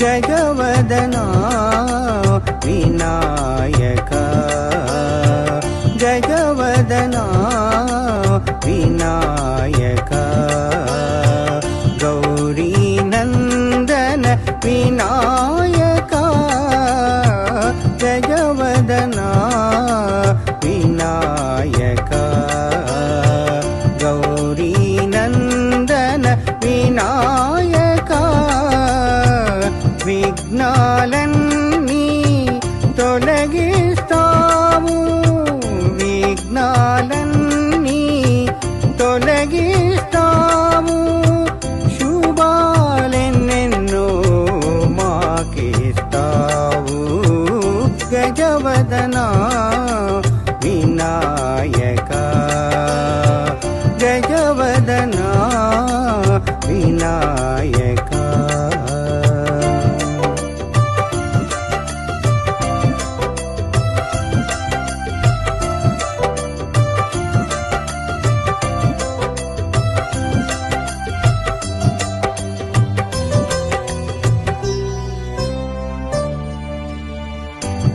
गजवदना विनायका गजवदना विनायका गौरी नंदन विनायका गजवदना विनायका गौरी नंदन विनायका विघ्नालन्नी तोलगिस्तावु विघ्नालन्नी तोलगिस्तावु शुभालेन्नेन्नो माकिस्तावु गजवदना विनायका गजवदना विनायका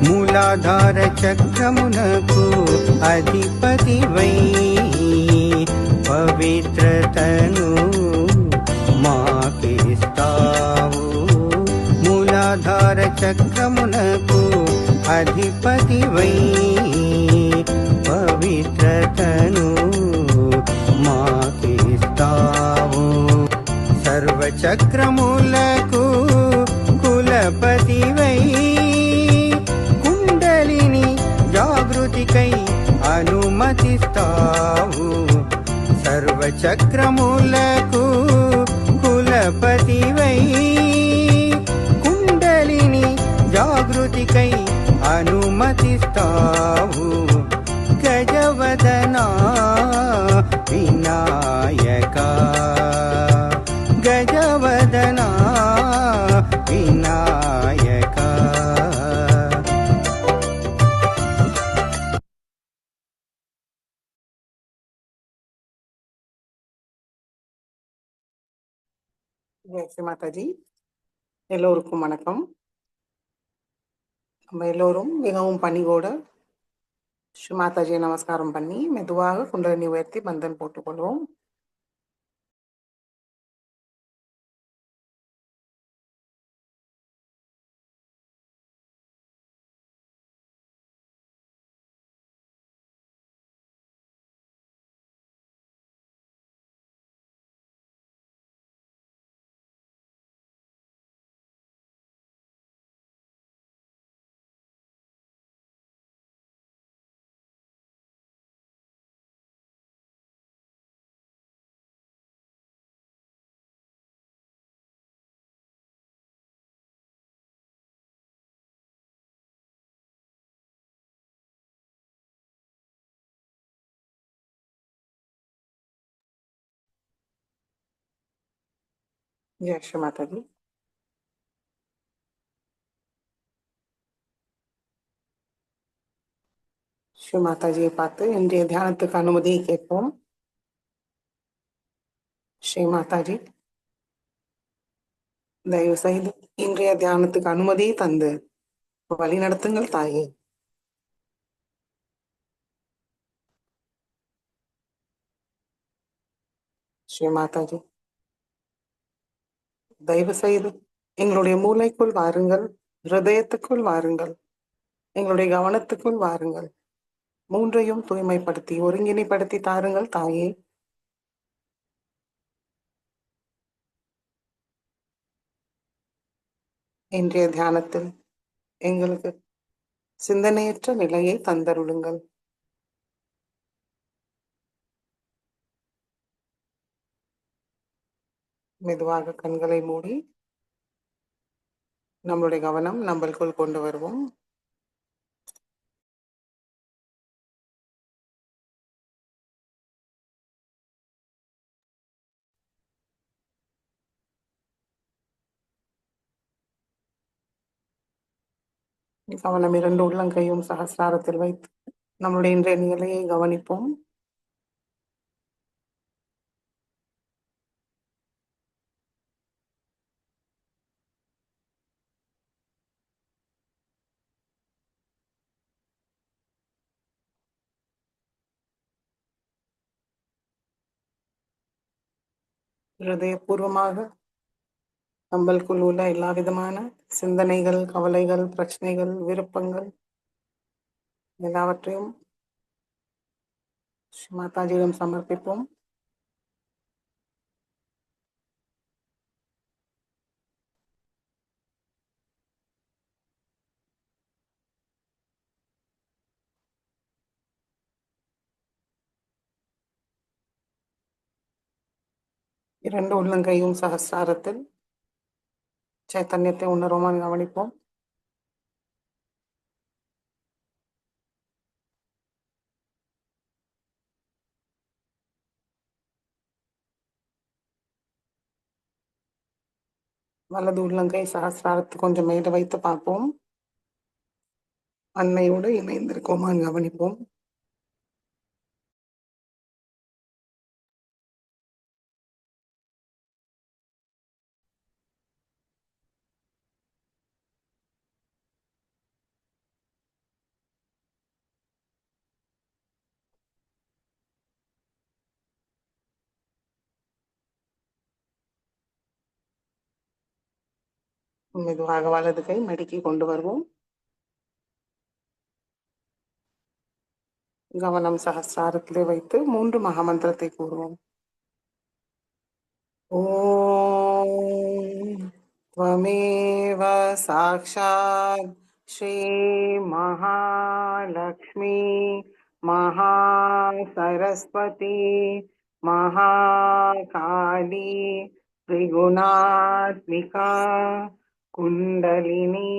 मूलाधार चक्रमुनकु अधिपति वै पवित्र तनु माकिस्तावु मूलाधार चक्रमुनकु अधिपति वै पवित्र तनु माकिस्तावु सर्वचक्रमुलकु कुलपति वै जागृतिकै अनुमतिस्तावु सर्वचक्रमुलकु कुलपति वै कुण्डलिनी जागृतिकै अनुमतिस्तावु गजवदना विनायका गजवदना विनायका ஜெய் மாதாஜி. எல்லோருக்கும் வணக்கம். நம்ம எல்லோரும் மிகவும் பணிவோட ஸ்ரீ மாதாஜியை நமஸ்காரம் பண்ணி மெதுவாக குண்டலினி உயர்த்தி பந்தன் போட்டுக்கொள்வோம். ஜெய் ஸ்ரீ மாதாஜி. ஸ்ரீ மாதாஜியை பார்த்து இன்றைய தியானத்துக்கு அனுமதியை கேட்போம். ஸ்ரீ மாதாஜி, தயவு செய்து இன்றைய தியானத்துக்கு அனுமதியை தந்து வழி நடத்துங்கள் தாயே. ஸ்ரீ மாதாஜி, தயவு செய்து எங்களுடைய மூளைக்குள் வாருங்கள், ஹிருதயத்துக்குள் வாருங்கள், எங்களுடைய கவனத்துக்குள் வாருங்கள். மூன்றையும் தூய்மைப்படுத்தி ஒருங்கிணைப்படுத்தி தாருங்கள் தாயே. இன்றைய தியானத்தில் எங்களுக்கு சிந்தனையற்ற நிலையை தந்தருளுங்கள். மெதுவாக கண்களை மூடி நம்மளுடைய கவனம் நம்மளுக்குள் கொண்டு வருவோம். கவனம் இரண்டு உள்ளங்கையும் சகஸ்ராரத்தில் வைத்து நம்மளுடைய இன்றைய நிலையை கவனிப்போம். ஹிருதயபூர்வமாக நம்மளுக்குள் உள்ள எல்லா விதமான சிந்தனைகள், கவலைகள், பிரச்சனைகள், விருப்பங்கள் எல்லாவற்றையும் ஸ்ரீ மாதாஜியிடம் சமர்ப்பிப்போம். இரண்டு உள்ளங்கையும் சகஸ்ராரத்தில் சைத்தன்யத்தை உணர்வுமான் கவனிப்போம். வலது உள்ளங்கை சகஸ்ராரத்தை கொஞ்சம் மேல வைத்து பார்ப்போம். அன்னையோடு இணைந்திருக்கோமான் கவனிப்போம். மெதுவாக வலது கை மடக்கி கொண்டு வருவோம். கவனம் சகஸ்ராரத்திலே வைத்து 3 மகாமந்திரத்தை கூறுவோம். ஓம் त्वमेव साक्षात् श्री महालक्ष्मी महासरस्वती महाकाली त्रिगुणात्मिका कुण्डलिनी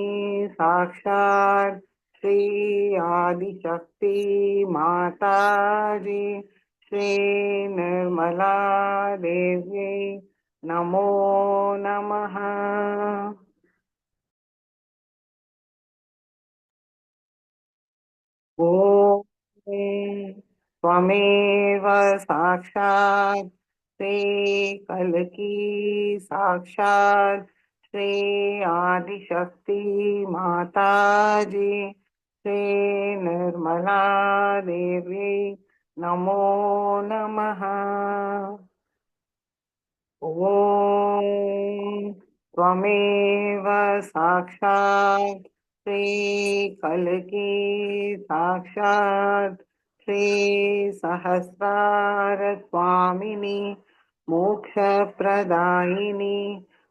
साक्षात् श्री आदिशक्ति माताजी श्री निर्मला देव्यै नमो नमः. ॐ त्वमेव साक्षात् श्री कल्की साक्षात् श्री आदिशक्ति माताजी श्री निर्मला देवी नमो नमः. ॐ त्वमेव साक्षात् श्री कल्की साक्षात् श्री सहस्रार स्वामिनी मोक्षप्रदायिनी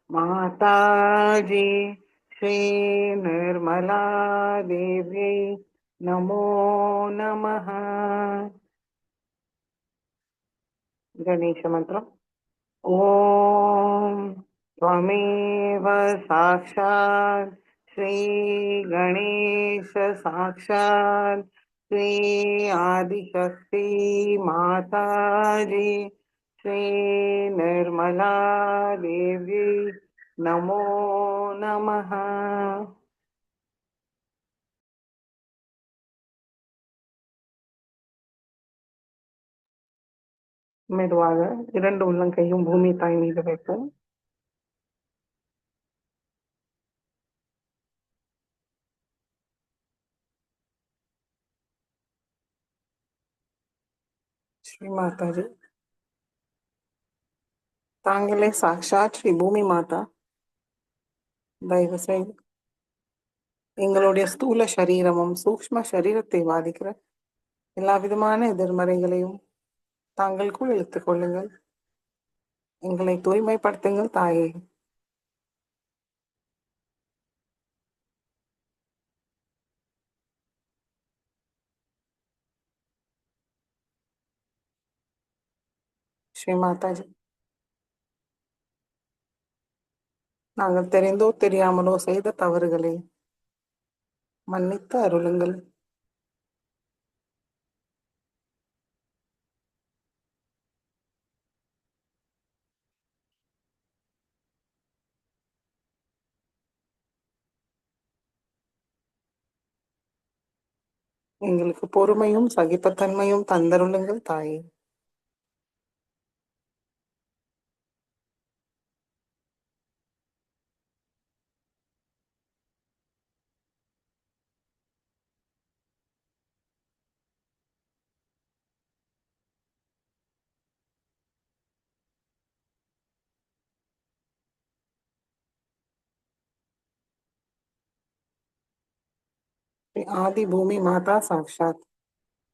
माताजी श्री निर्मला देव्यै नमो नमः. गणेश मंत्र. ॐ त्वमेव साक्षात् श्री गणेश साक्षात् श्री आदिशक्ति माताजी श्री निर्मला देवी नमो नमः. மெதுவாக இரண்டு உள்ளங்கையும் பூமி தாய் மீது வைப்போம். ஸ்ரீ மாதாஜி, தாங்களே சாக்ஷாத் ஸ்ரீ பூமி மாதா, தயவு செய்து எங்களுடைய ஸ்தூல சரீரமும் சூக்ஷ்ம சரீரத்தை பாதிக்கிற எல்லா விதமான எதிர்மறைகளையும் தாங்களுக்குள் இழுத்துக் கொள்ளுங்கள். எங்களை தூய்மைப்படுத்துங்கள் தாயே. ஸ்ரீ மாதாஜி, நாங்கள் தெரிந்தோ தெரியாமலோ செய்த தவறுகளை மன்னித்து அருளுங்கள். எங்களுக்கு பொறுமையும் சகிப்புத்தன்மையும் தந்தருளுங்கள் தாயே. श्री आदि भूमि माता साक्षात।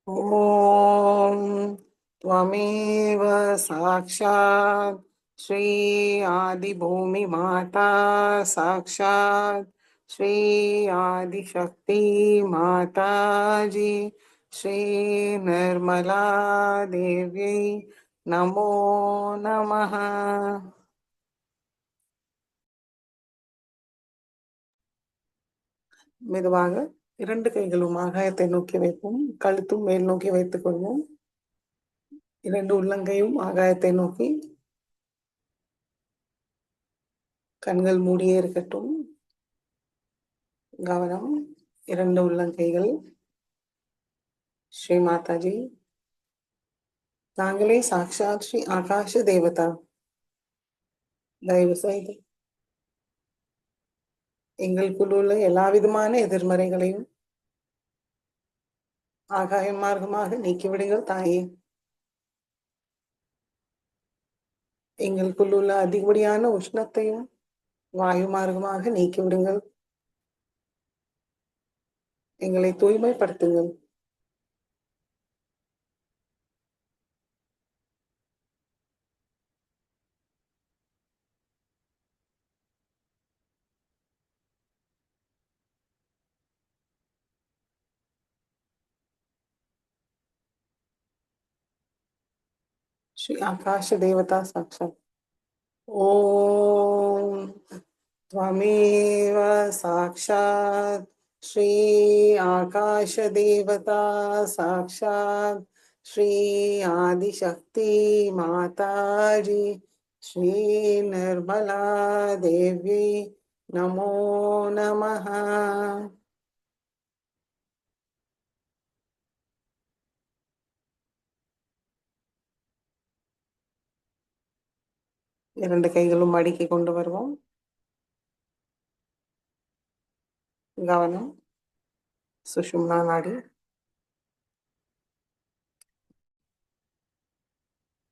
ओम त्वमेव साक्षात श्री आदि भूमि माता साक्षात श्री आदि शक्ति माता जी श्री निर्मला देवी नमो नमः. மெதுவாக 2 கைகளும் ஆகாயத்தை நோக்கி வைப்போம். கழுத்தும் மேல் நோக்கி வைத்துக் கொள்வோம். 2 உள்ளங்கையும் ஆகாயத்தை நோக்கி. கண்கள் மூடியே இருக்கட்டும். கவனம். 2 உள்ளங்கைகள். ஸ்ரீ மாதாஜி, தாங்களே சாக்ஷாத் ஸ்ரீ ஆகாஷ தேவதா. தயவு செய்து எங்களுக்குள் உள்ள எல்லா விதமான எதிர்மறைகளையும் ஆகாய மார்க்கமாக நீக்கிவிடுங்கள் தாயே. எங்களுக்குள் உள்ள அதிகப்படியான உஷ்ணத்தையும் வாயு மார்க்கமாக நீக்கிவிடுங்கள். எங்களை தூய்மைப்படுத்துங்கள். श्री आकाश देवता साक्षात. ओम त्वमेव साक्षात् श्री आकाश देवता साक्षात् श्री आदिशक्ति माताजी श्री निर्मला देवी नमो नमः. இரண்டு கைகளும் மடக்கி கொண்டு வருவோம். கவனம். சுஷும்னா நாடி.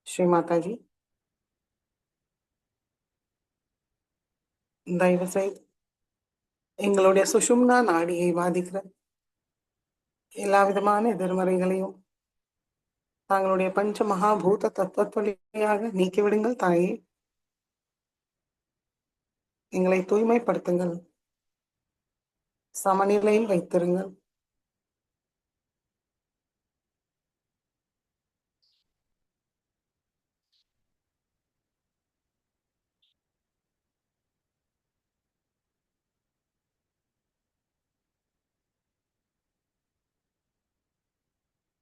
ஸ்ரீ மாதாஜி, தயவு செய்து எங்களுடைய சுஷும்னா நாடியை பாதிக்கிற எல்லா விதமான எதிர்மறைகளையும் தாங்களுடைய பஞ்ச மகாபூத தத்துவ நீக்கிவிடுங்கள் தாயே. எங்களை தூய்மைப்படுத்துங்கள். சமநிலையில் வைத்திருங்கள்.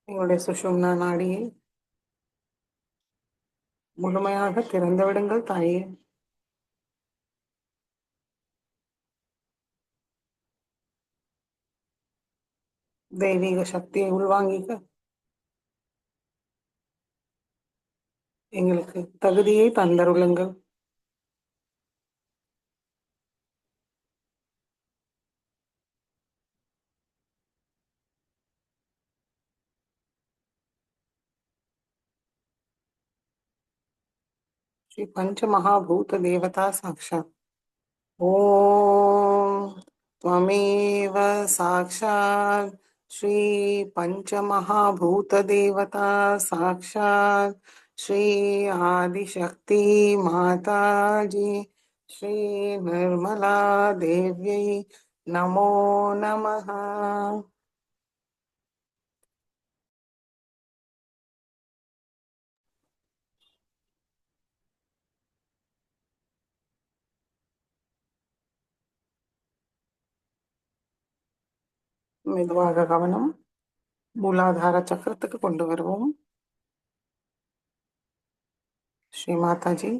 எங்களுடைய சுஷும்னா நாடியை முழுமையாக திறந்து விடுங்கள் தாயே. தெய்வீக சக்தியை உள்வாங்கிக்க எங்களுக்கு தகுதியை தந்தருளுங்கள். ஸ்ரீ பஞ்ச மகாபூத தேவதா சாக்ஷாத். ஓம் त्वमेव साक्षात् श्री पंचमहाभूतदेवता साक्षात् श्री आदिशक्ति माताजी श्री निर्मला देव्यै नमो नमः. மெதுவாக கவனம். மூலாதார சக்கரத்துக்கு கொண்டு வருவோம். ஸ்ரீ மாதாஜி,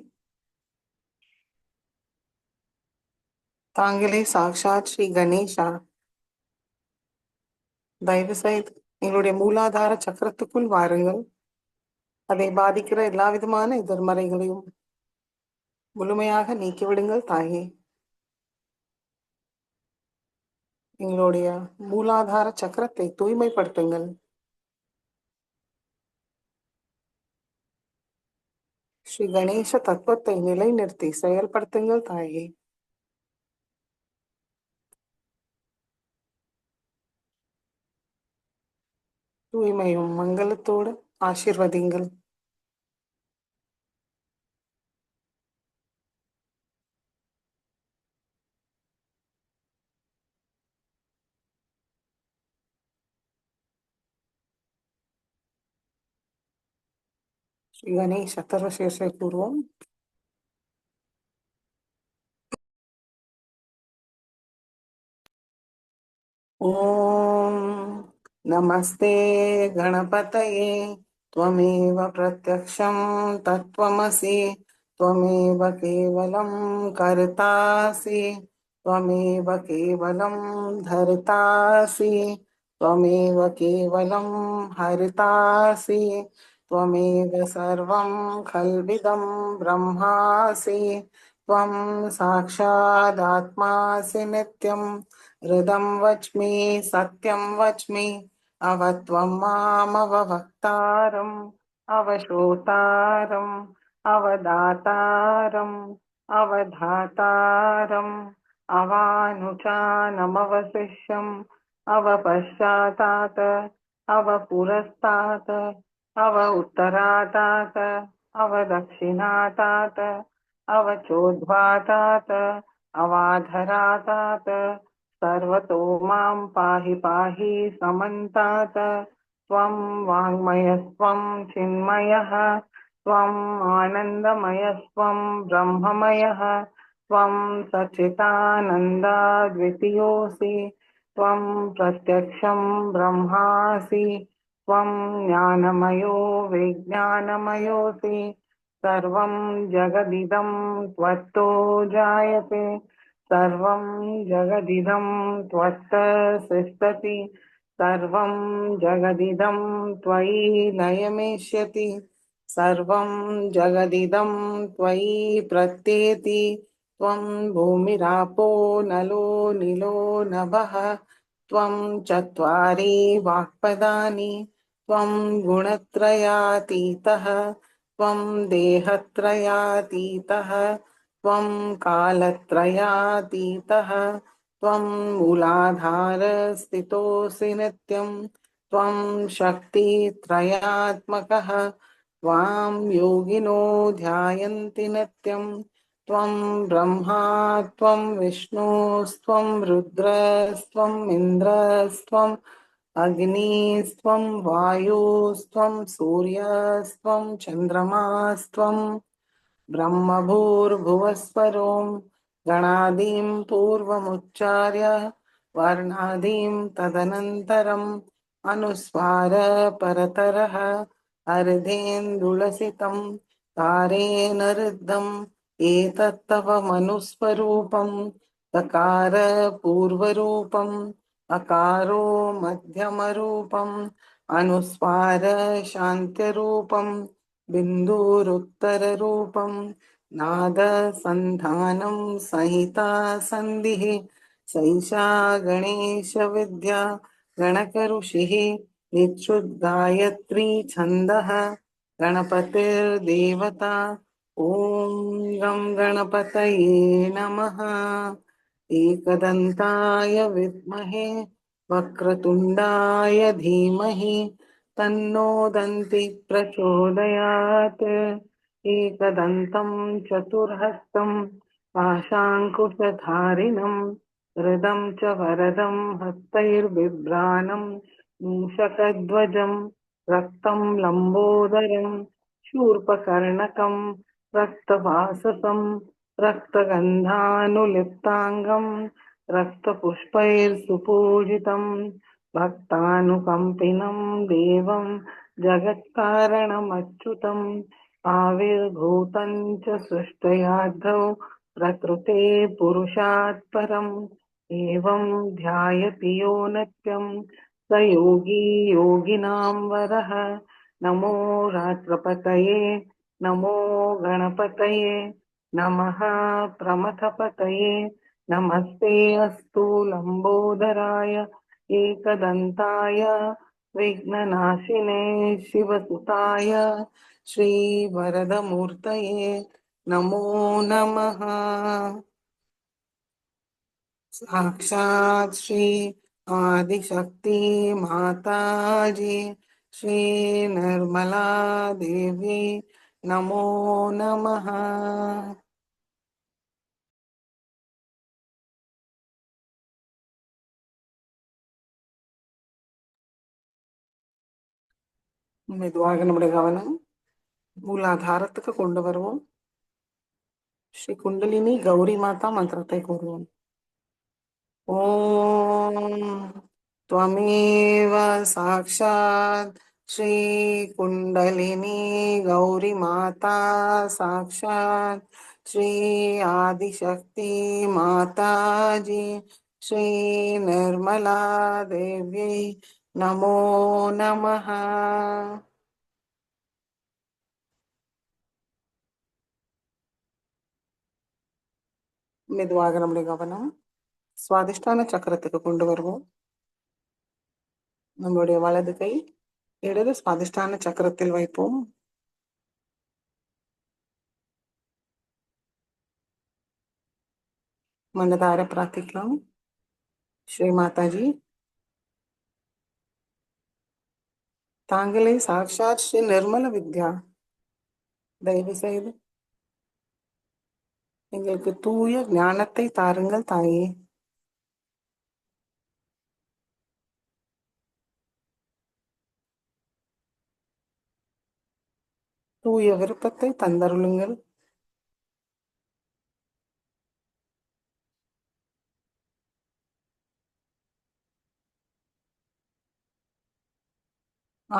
தாங்களே சாக்ஷாத் ஸ்ரீ கணேஷா. தயவு செய்து எங்களுடைய மூலாதார சக்கரத்துக்குள் வாருங்கள். அதை பாதிக்கிற எல்லா விதமான எதிர்மறைகளையும் முழுமையாக நீக்கிவிடுங்கள் தாயே. எங்களுடைய மூலாதார சக்கரத்தை தூய்மைப்படுத்துங்கள். ஸ்ரீ கணேச தத்துவத்தை நிலைநிறுத்தி செயல்படுத்துங்கள் தாயே. தூய்மையும் மங்களத்தோடு ஆசீர்வதிங்கள். ஸ்ரீ கணேஷ் அத்தர்வசீர்ஷை கூறுவோம். ॐ नमस्ते गणपतये त्वमेव प्रत्यक्षं तत्त्वमसि त्वमेव केवलं कर्तासि त्वमेव केवलं धर्तासि त्वमेव केवलं हर्तासि त्वमेव सर्वं खल्विदं ब्रह्मासि त्वं साक्षादात्मासि नित्यम् हृदं वच्मि सत्यं वच्मि अवत्वं मामवक्तारम् अवशोतारम् अवदातारम् अवधातारम् अवानुचानमवशिष्यम् अवपश्चातात् अवपुरस्तात् अव उत्तरातात् अवदक्षिणातात् अवचोद्वातात् अवाधरातात् सर्वतो मां पाहि पाहि समन्तात् त्वं वाङ्मयस्त्वं चिन्मयः त्वम् आनन्दमयस्त्वं ब्रह्ममयः त्वं सच्चिदानन्दाद्वितीयोऽसि त्वं प्रत्यक्षं ब्रह्मासि त्वं ज्ञानमयो विज्ञानमयोऽसि सर्वं जगदिदं त्वत्तो जायते सर्वं जगदिदं त्वत्तः सृष्टति सर्वं जगदिदं त्वयि लयमेष्यति सर्वं जगदिदं त्वयि प्रत्येति त्वं भूमिरापो नलो निलो नभः त्वं चत्वारि वाक्पदानि त्वं गुणत्रयातीतः त्वं देहत्रयातीतः त्वं कालत्रयातीतः त्वं मूलाधारस्थितोऽसि नित्यं त्वं शक्तित्रयात्मकः त्वां योगिनो ध्यायन्ति नित्यं त्वं ब्रह्मा त्वं विष्णुस्त्वं रुद्रस्त्वम् इन्द्रस्त्वम् अग्निस्त्वं वायुस्त्वं सूर्यस्त्वं चन्द्रमास्त्वं ब्रह्मभूर्भुवस्वरों गणादीं पूर्वमुच्चार्य वर्णादीं तदनन्तरम् अनुस्वार परतरः अर्धेन्दुलसितं तारेण रुद्धम् एतत्तव मनुस्वरूपं तकार पूर्वरूपम् अकारो मध्यमरूपम् अनुस्वार शान्त्यरूपम् बिन्दुरुत्तररूपम् नादसन्धानं संहिता सन्धिः सैषा गणेशविद्या गणकऋषिः निच्छुद्गायत्री छन्दः गणपतिर्देवता ॐ गं गणपतये नमः एकदन्ताय विद्महे वक्रतुण्डाय धीमहि तन्नो दन्ति प्रचोदयात् एकदन्तं चतुर्हस्तं पाशाङ्कुशधारिणं हृदं च वरदं हस्तैर्बिभ्राणं मूषकध्वजं रक्तं लम्बोदरं शूर्पकर्णकं रक्तवाससं रक्तगन्धानुलिप्ताङ्गं रक्तपुष्पैर्सुपूजितं भक्तानुकम्पिनं देवं जगत्कारणमच्युतम् आविर्भूतं च सृष्टयाद्धौ प्रकृते पुरुषात् परम् एवं ध्यायति यो नित्यं स योगी योगिनां वरः नमो रात्रपतये नमो गणपतये नमः प्रमथपतये नमस्ते अस्तु लम्बोदराय एकदन्ताय विघ्ननाशिने शिवसुताय श्रीवरदमूर्तये नमो नमः। साक्षात् श्री आदिशक्ति माताजी ஸ்ரீ நிர்மலா தேவி நமோ நமः. மெதுவாக நம்முடைய கவனம் மூலாதாரத்துக்கு கொண்டு வருவோம். ஸ்ரீ குண்டலினி கௌரி மாதா மந்திரத்தை கூறுவோம். ஓம் त्वमेव साक्षात् श्री कुंडलिनी गौरी माता साक्षात् श्री आदिशक्ति माता जी श्री निर्मला देवी नमो नमः. மெதுவாக நம்முடைய கவனம் சுவாதிஷ்டான சக்கரத்துக்கு கொண்டு வருவோம். நம்மளுடைய வலது கை இடது சுவாதிஷ்டான சக்கரத்தில் வைப்போம். மனதார பிரார்த்திக்கலாம். ஸ்ரீ மாதாஜி, தாங்களே சாட்சாத் ஸ்ரீ நிர்மல வித்யா, தயவு செய்து எங்களுக்கு தூய ஞானத்தை தாருங்கள் தாயே. தூய விருப்பத்தை தந்தருளுங்கள்.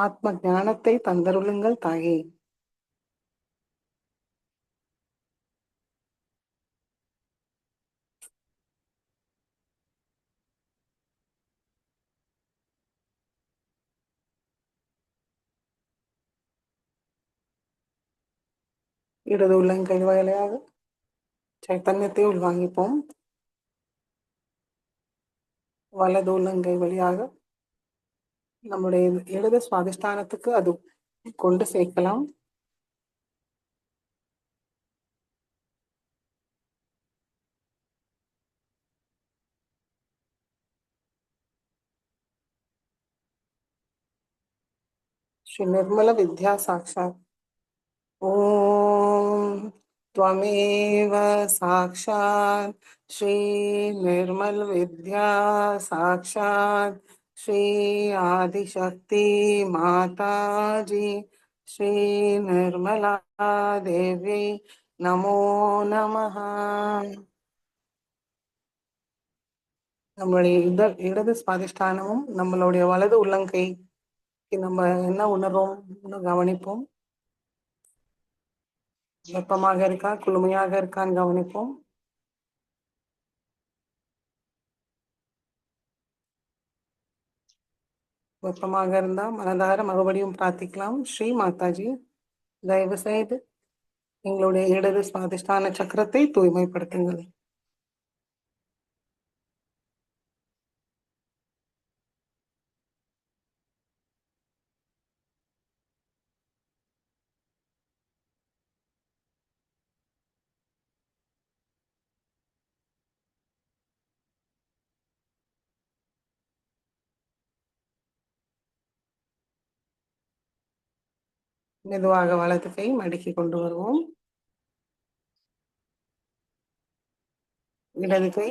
ஆத்ம ஞானத்தை தந்தருளுங்கள் தாயே. இடது உள்ளங்கை வழியாக சைத்தன்யத்தை உள்வாங்கிப்போம். வலது உள்ளங்கை வழியாக நம்முடைய இடது சுவாதிஷ்டானத்துக்கு அது கொண்டு சேர்க்கலாம். ஸ்ரீ நிர்மல வித்யா சாட்சாத். ஓம் त्वमेव साक्षात् श्री निर्मल विद्या साक्षात् श्री आदिशक्ति माता जी श्री निर्मला देवी नमो नमः. நம்மளுடைய இடது சுவாதிஷ்டானமும் நம்மளுடைய வலது உள்ளங்கை நம்ம என்ன உணர்வோம் கவனிப்போம். வெப்பமாக இருக்கா குளுமையாக இருக்கான்னு கவனிப்போம். வெப்பமாக இருந்தா மனதார மறுபடியும் பிரார்த்திக்கலாம். ஸ்ரீ மாதாஜி, தயவு செய்து எங்களுடைய இடது சுவாதிஷ்டான சக்கரத்தை தூய்மைப்படுத்துங்கள். மெதுவாக வலது கை மடக்கி கொண்டு வருவோம். இடது கை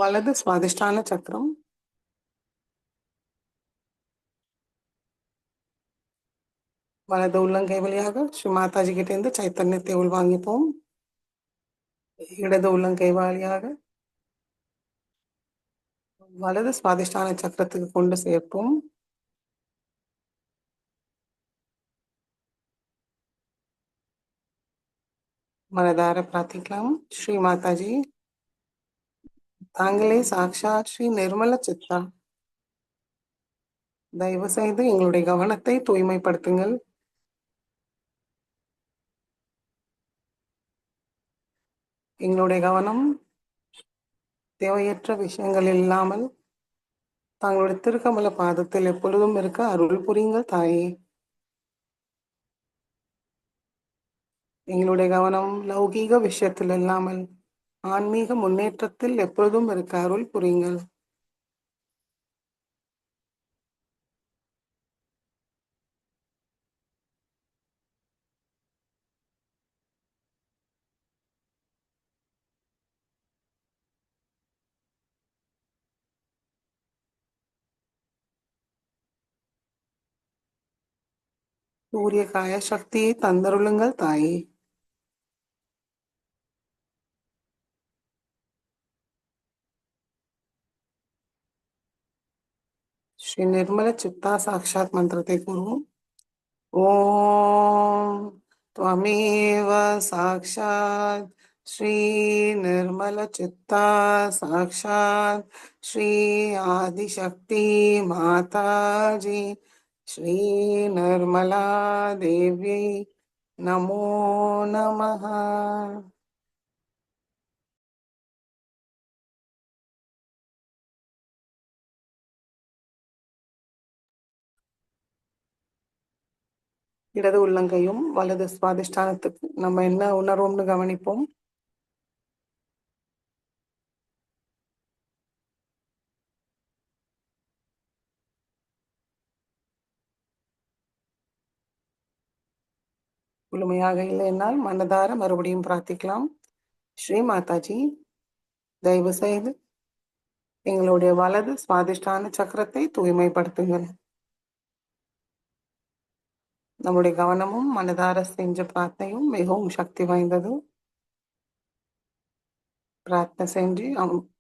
வலது சுவாதிஷ்டான சக்கரம், வலது உள்ளங்கை வழியாக ஸ்ரீ மாதாஜி கிட்ட இருந்து சைத்தன்யத்தை உள்வாங்கிப்போம். இடது உள்ளங்கை வழியாக வலது சுவாதிஷ்டான சக்கரத்துக்கு கொண்டு சேர்ப்போம். மனதார பிரார்த்திக்கலாம். ஸ்ரீ மாதாஜி, தாங்களே சாக்ஷாத் ஸ்ரீ நிர்மல சித்தா, தயவு செய்து எங்களுடைய கவனத்தை தூய்மைப்படுத்துங்கள். எங்களுடைய கவனம் தேவையற்ற விஷயங்கள் இல்லாமல் தங்களுடைய திருக்கமல பாதத்தில் எப்பொழுதும் இருக்க அருள் புரியுங்கள் தாயே. எங்களுடைய கவனம் லௌகீக விஷயத்தில் இல்லாமல் ஆன்மீக முன்னேற்றத்தில் எப்பொழுதும் இருக்க அருள் புரியுங்கள். சூரியகாய சக்தியை தந்தருளுங்கள் தாயே. ஸ்ரீ நிர்மல சித்தா சாக்ஷாத் மந்திரத்தை கூறுவோம். ஓம் त्वमेव साक्षात् श्री निर्मल चित्ता साक्षात् श्री आदिशक्ति माताजी श्री निर्मला देवी नमो नमः. இடது உள்ளங்கையும் வலது சுவாதிஷ்டானத்துக்கு நம்ம என்ன உணர்வோம்னு கவனிப்போம். முழுமையாக இல்லை என்னால் மனதார மறுபடியும் பிரார்த்திக்கலாம். ஸ்ரீ மாதாஜி, தயவு செய்து எங்களுடைய வலது சுவாதிஷ்டான சக்கரத்தை தூய்மைப்படுத்துங்கள். நம்முடைய கவனமும் மனதார செஞ்ச பிரார்த்தனையும் மிகவும் சக்தி வாய்ந்தது. பிரார்த்தனை செஞ்சு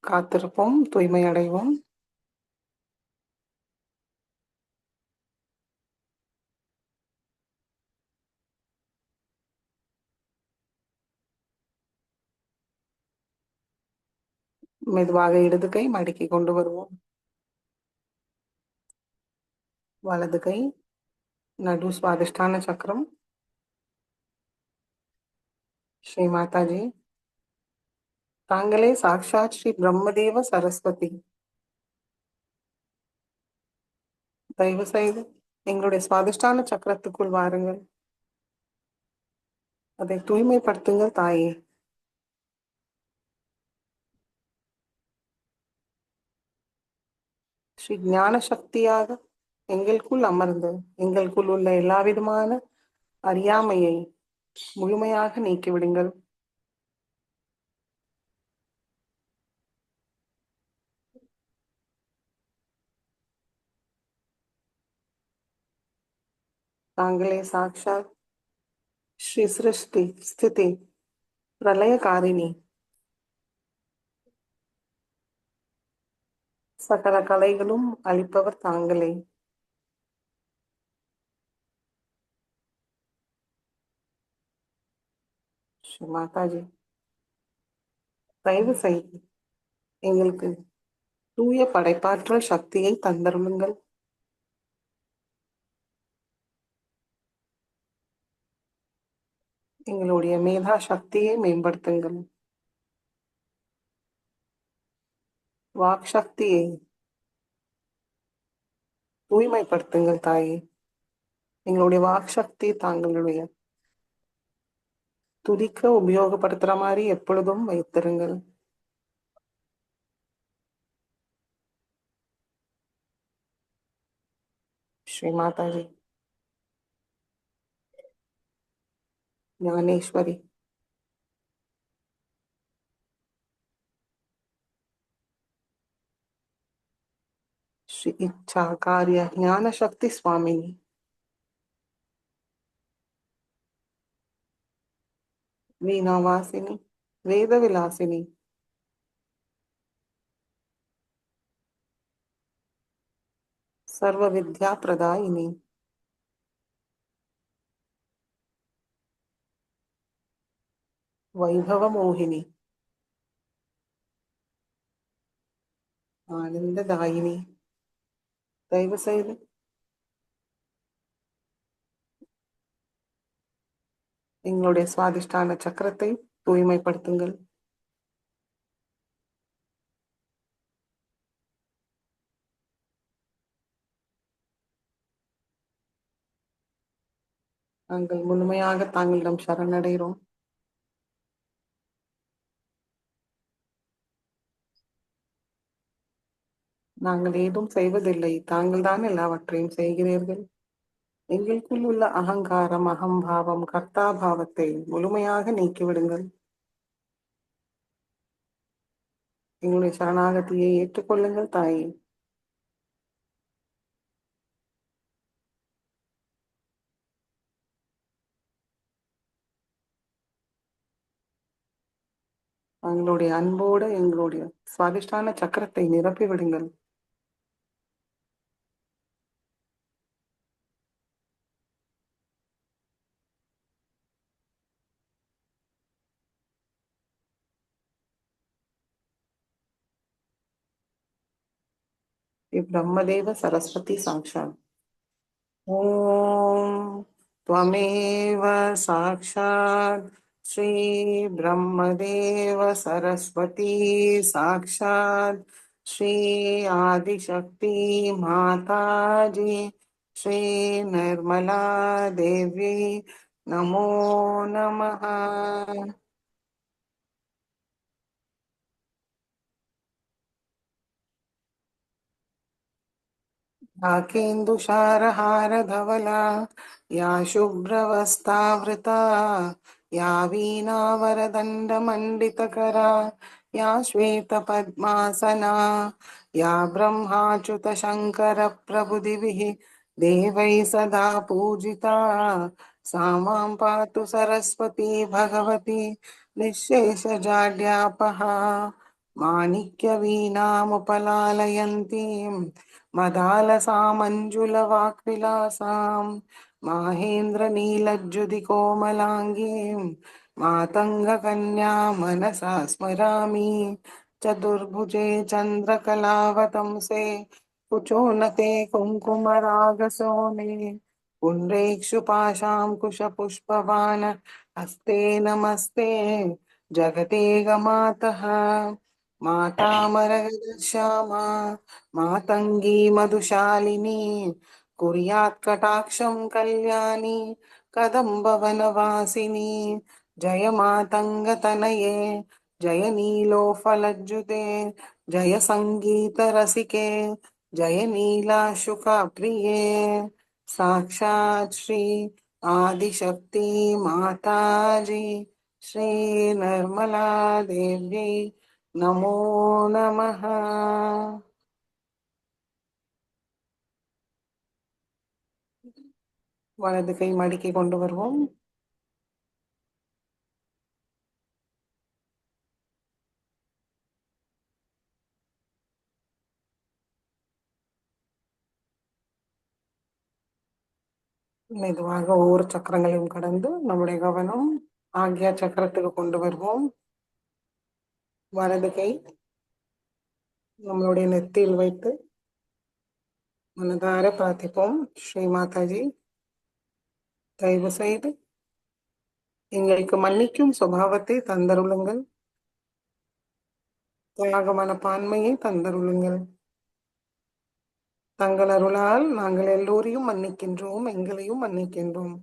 காத்திருப்போம், தூய்மை அடைவோம். மெதுவாக இடது கை மடக்கி கொண்டு வருவோம். வலது கை நடு சுவாதிஷ்டான சக்கரம். ஸ்ரீ மாதாஜி, தாங்களே சாக்ஷாத் ஸ்ரீ பிரம்மதேவ சரஸ்வதி. தயவு செய்து எங்களுடைய சுவாதிஷ்டான சக்கரத்துக்குள் வாருங்கள். அதை தூய்மைப்படுத்துங்கள் தாயே. ஸ்ரீ ஞான சக்தியாக எங்களுக்குள் அமர்ந்து எங்களுக்குள் உள்ள எல்லா விதமான அறியாமையை முழுமையாக நீக்கிவிடுங்கள். தாங்களே சாக்ஷாத் ஸ்ரீ சிருஷ்டி ஸ்திதி பிரளயகாரிணி. சகல கலைகளும் அளிப்பவர் தாங்களே. ஸ்ரீ மாதாஜி, தயவு செய்து எங்களுக்கு தூய படைப்பாற்றல் சக்தியை தந்தருளுங்கள். எங்களுடைய மேதா சக்தியை மேம்படுத்துங்கள். வாக் சக்தியை தூய்மைப்படுத்துங்கள் தாயே. எங்களுடைய வாக் சக்தி தாங்களுடைய துதிக்க உபயோகப்படுத்துற மாதிரி எப்பொழுதும் வைத்திருங்கள். ஸ்ரீ மாதாஜி, ஞானேஸ்வரி, श्री इच्छा कार्य ज्ञान शक्ति स्वामिनी, वीणावासिनी, वेद विलासिनी, सर्व विद्या प्रदायिनी, वैभव मोहिनी, आनंददायिनी. தயவு செய்து எங்களுடைய சுவாதிஷ்டான சக்கரத்தை தூய்மைப்படுத்துங்கள். நாங்கள் முழுமையாக தாங்களிடம் சரணடைகிறோம். நாங்கள் ஏதும் செய்வதில்லை, தாங்கள் தான் எல்லாவற்றையும் செய்கிறீர்கள். எங்களுக்குள் உள்ள அகங்காரம், அகம்பாவம், கர்த்தாபாவத்தை முழுமையாக நீக்கிவிடுங்கள். எங்களுடைய சரணாகதியை ஏற்றுக்கொள்ளுங்கள் தாயே. எங்களுடைய அன்போடு எங்களுடைய சுவாதிஷ்டான சக்கரத்தை நிரப்பி விடுங்கள். பிரம்மதேவ சரஸ்வதி சாட்சாத். ஓம் त्वमेव साक्षात् श्री ब्रह्मदेव सरस्वती साक्षात् श्री आदिशक्ति माताजी श्री निर्मला देवी नमो नमः. धवला या शुभ्रवस्तावृता या वीणावरदण्डमण्डितकरा या श्वेतपद्मासना या ब्रह्माच्युतशङ्करप्रभुदिभिः देवैः सदा पूजिता सा मां पातु सरस्वती भगवती निःशेषजाड्यापहा. माणिक्यवीणामुपलालयन्तीं मदालसामञ्जुलवाक्विलासां माहेन्द्रनीलज्जुतिकोमलाङ्गीं मातङ्गकन्या मनसा स्मरामि. चतुर्भुजे चन्द्रकलावतंसे कुचोन्नते कुङ्कुमरागसोने पुण्ड्रेक्षुपाशां कुशपुष्पबाण हस्ते नमस्ते जगते गमातः. मातामरगदश्यामा मातङ्गी मधुशालिनी कुर्यात् कटाक्षं कल्याणी कदम्बवनवासिनी. जय मातङ्गतनये जय नीलोफलज्जुते जय सङ्गीतरसिके जय नीलाशुकप्रिये. साक्षात् श्री आदिशक्ति माताजी श्री निर्मला देवी நமோ நமஹ. வலது கை மடிக்கை கொண்டு வருவோம். மெதுவாக ஒவ்வொரு சக்கரங்களையும் கடந்து நம்முடைய கவனம் ஆக்யா சக்கரத்துக்கு கொண்டு வருவோம். வலது கை நம்மளுடைய நெத்தியில் வைத்து மனதார பிரார்த்திப்போம். ஸ்ரீ மாதாஜி, தயவு செய்து எங்களுக்கு மன்னிக்கும் சுபாவத்தை தந்தருளுங்கள், தியாக மனப்பான்மையை தந்தருளுங்கள். தங்கள் அருளால் நாங்கள் எல்லோரையும் மன்னிக்கின்றோம், எங்களையும் மன்னிக்கின்றோம்.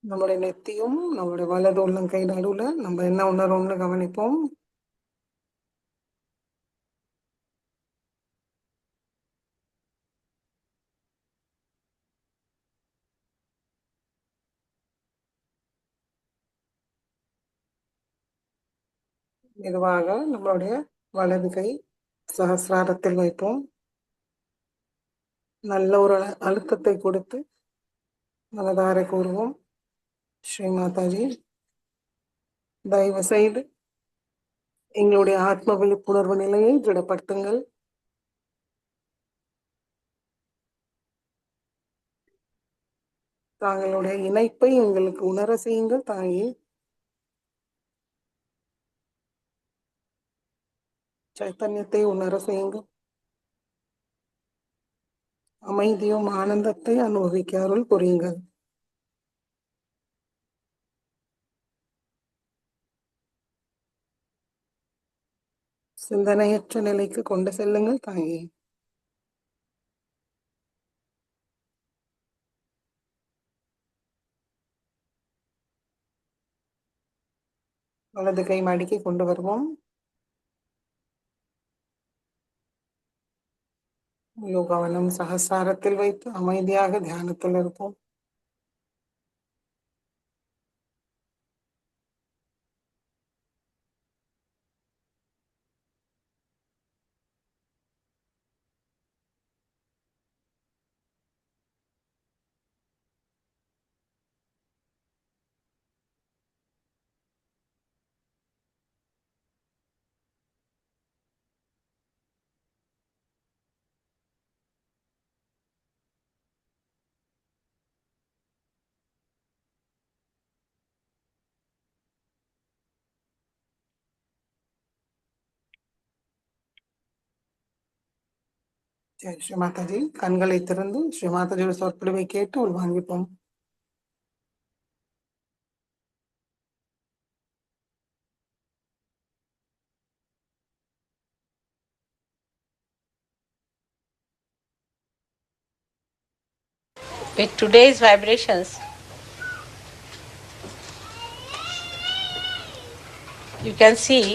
நம்மளுடைய நெத்தியும் நம்மளுடைய வலது உள்ளங்கை நடுவுல நம்ம என்ன உணர்வோம்னு கவனிப்போம். மெதுவாக நம்மளுடைய வலது கை சகசிராரத்தில் வைப்போம். நல்ல ஒரு அழுத்தத்தை கொடுத்து மனதார கூறுவோம். ஸ்ரீ மாதாஜி, தயவு செய்து எங்களுடைய ஆத்ம விழிப்புணர்வு நிலையை திடப்படுத்துங்கள். தாங்களுடைய இணைப்பை எங்களுக்கு உணர செய்யுங்கள் தாயே. சைத்தன்யத்தை உணர செய்யுங்கள். அமைதியும் ஆனந்தத்தை அனுபவிக்க அருள் புரியுங்கள். சிந்தனையற்ற நிலைக்கு கொண்டு செல்லுங்கள் தாயே. வலது கை மடிக்கை கொண்டு வருவோம். கவனம் சகசாரத்தில் வைத்து அமைதியாக தியானத்தில் இருப்போம். ஜெய் ஸ்ரீ மாதாஜி. கண்களை திறந்து ஸ்ரீ மாதாஜியோட சொற்பொழிவை கேட்டு உள்வாங்கிப்போம். With today's vibrations, you can see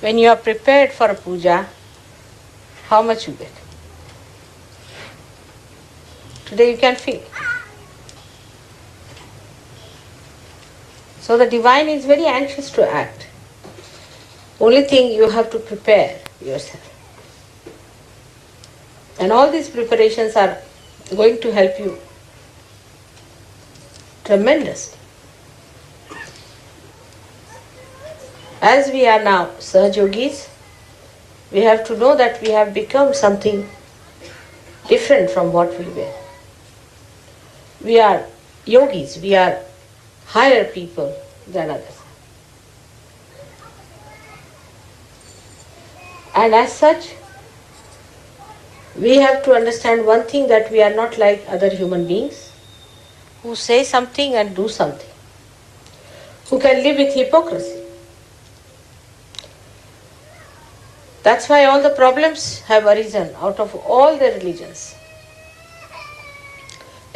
when you are prepared for a puja, how much you get. Today you can feel. So the divine is very anxious to act. Only thing you have to prepare yourself. And all these preparations are going to help you tremendously. As we are now Sahajyogis, we have to know that we have become something different from what we were. We are yogis, we are higher people than others. And as such, we have to understand one thing, that we are not like other human beings who say something and do something, who can live with hypocrisy. That's why all the problems have arisen out of all the religions.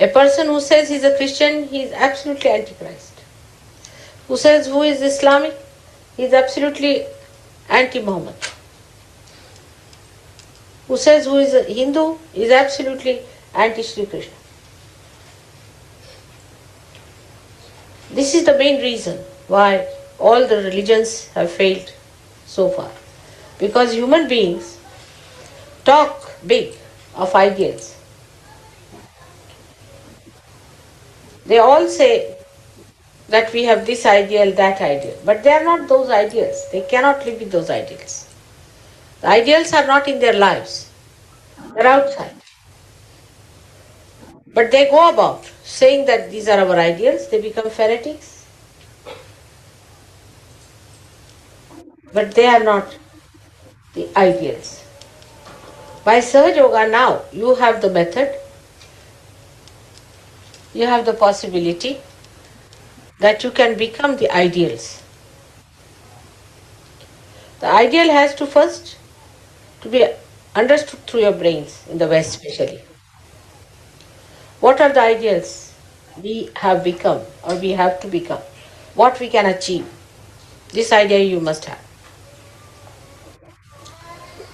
A person who says he is a Christian, he is absolutely antichrist. Who says who is Islamic, he is absolutely anti-Muhammad. Who says who is a Hindu, he is absolutely anti-Sri Krishna. This is the main reason why all the religions have failed so far. Because human beings talk big of ideals. They all say that we have this ideal, that ideal. But they are not those ideals. They cannot live with those ideals. The ideals are not in their lives. They are outside. But they go about saying that these are our ideals. They become fanatics. But they are not the ideals. By Sahaj Yoga now, you have the method, you have the possibility that you can become the ideals. The ideal has to first to be understood through your brains, in the West especially. What are the ideals we have become or we have to become? What we can achieve? This idea you must have.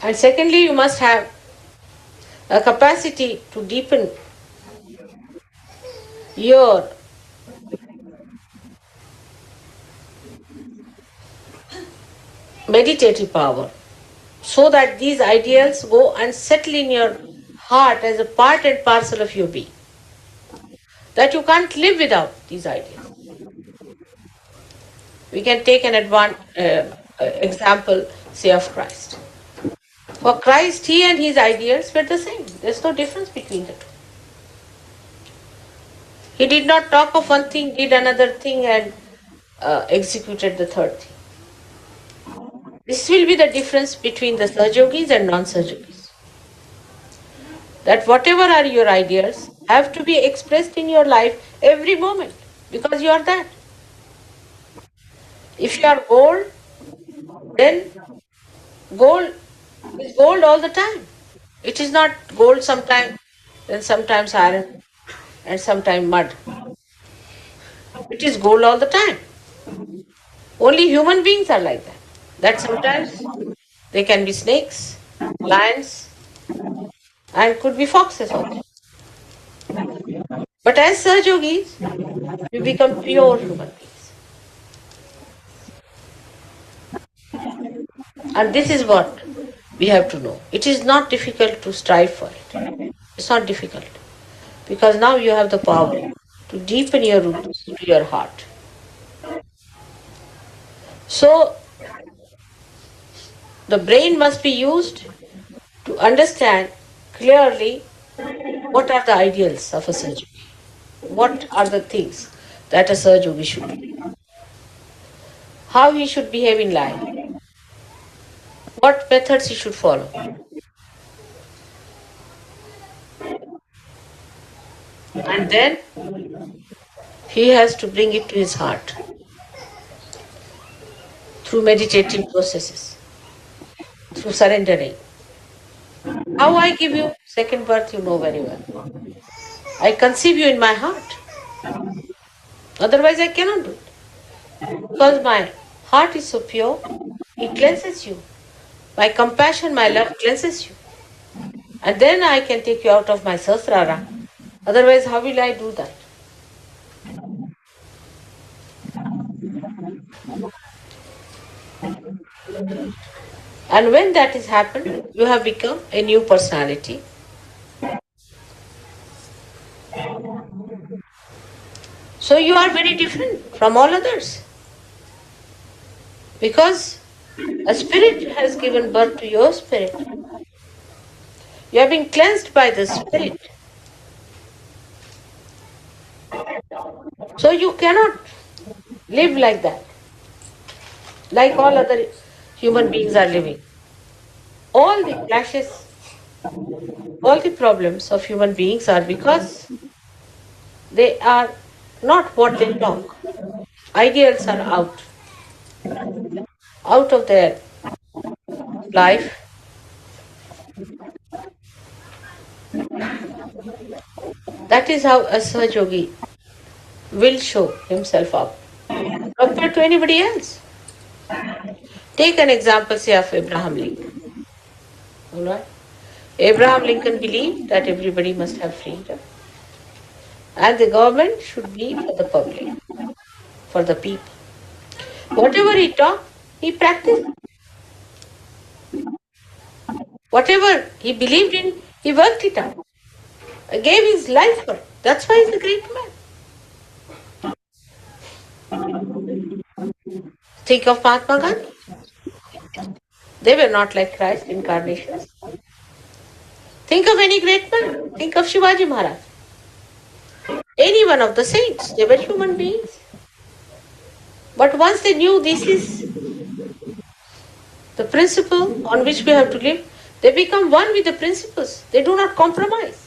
And secondly, you must have a capacity to deepen your meditative power, so that these ideals go and settle in your heart as a part and parcel of your being. That you can't live without these ideals. We can take an example, say, of Christ. For Christ, he and his ideals were the same. There's no difference between the two. He did not talk of one thing, did another thing, and executed the third thing. This will be the difference between the Sahajogis and non-Sahajogis. That whatever are your ideals have to be expressed in your life every moment, because you are that. If you are gold, then gold is gold all the time. It is not gold sometimes, then sometimes iron, and sometimes mud. It is gold all the time. Only human beings are like that. That sometimes they can be snakes, lions, and could be foxes also. But as Sahajogis, we become pure human beings. And this is what we have to know. It is not difficult to strive for it. It's not difficult. Because now you have the power to deepen your roots to your heart. So, the brain must be used to understand clearly what are the ideals of a Sahajogi. What are the things that a Sahajogi should do. How he should behave in life. What methods he should follow. And then he has to bring it to his heart through meditative processes, through surrendering. How I give you second birth, you know very well. I conceive you in my heart. Otherwise, I cannot do it. Because my heart is so pure, it cleanses you. My compassion, my love cleanses you. And then I can take you out of my sasrara. Otherwise, how will I do that? And when that has happened, you have become a new personality. So you are very different from all others. Because a spirit has given birth to your spirit. You have been cleansed by the spirit. So you cannot live like that, like all other human beings are living. All the clashes, all the problems of human beings are because they are not what they talk. Ideals are out of their life. That is how a Sahajogi will show himself up compared to anybody else. Take an example, say, of Abraham Lincoln. All right? Abraham Lincoln believed that everybody must have freedom and the government should be for the public, for the people. Whatever he taught, he practiced. Whatever he believed in, he worked it out. Gave his life for it. That's why he's a great man. Think of Mahatma Gandhi. They were not like Christ incarnations. Think of any great man. Think of Shivaji Maharaj. Any one of the saints. They were human beings. But once they knew this is the principle on which we have to live, they become one with the principles. They do not compromise.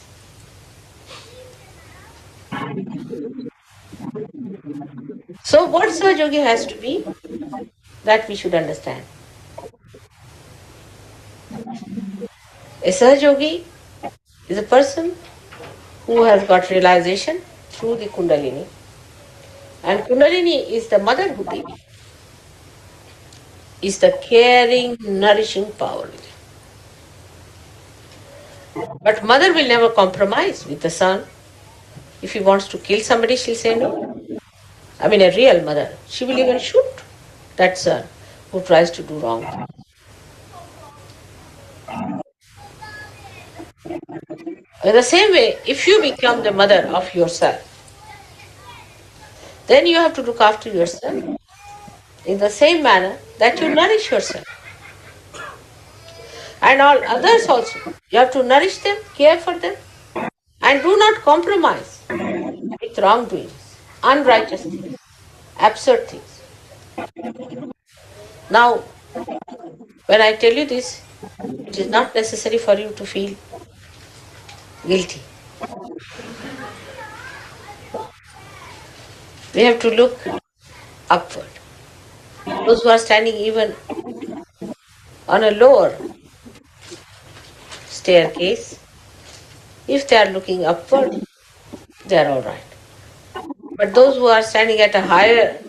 So what Sahajogi has to be, that we should understand. A Sahajogi is a person who has got realization through the Kundalini. And Kundalini is the mother who gave, is the caring, nourishing power. But mother will never compromise with the son. If he wants to kill somebody, she'll say no. I mean, a real mother. She will even shoot that son who tries to do wrong. In the same way, if you become the mother of yourself, then you have to look after yourself in the same manner that you nourish yourself. And all others also. You have to nourish them, care for them, and do not compromise with wrongdoings, unrighteous things, absurd things. Now, when I tell you this, it is not necessary for you to feel guilty. We have to look upward. Those who are standing even on a lower staircase, if they are looking upward, they are all right. But those who are standing at a higher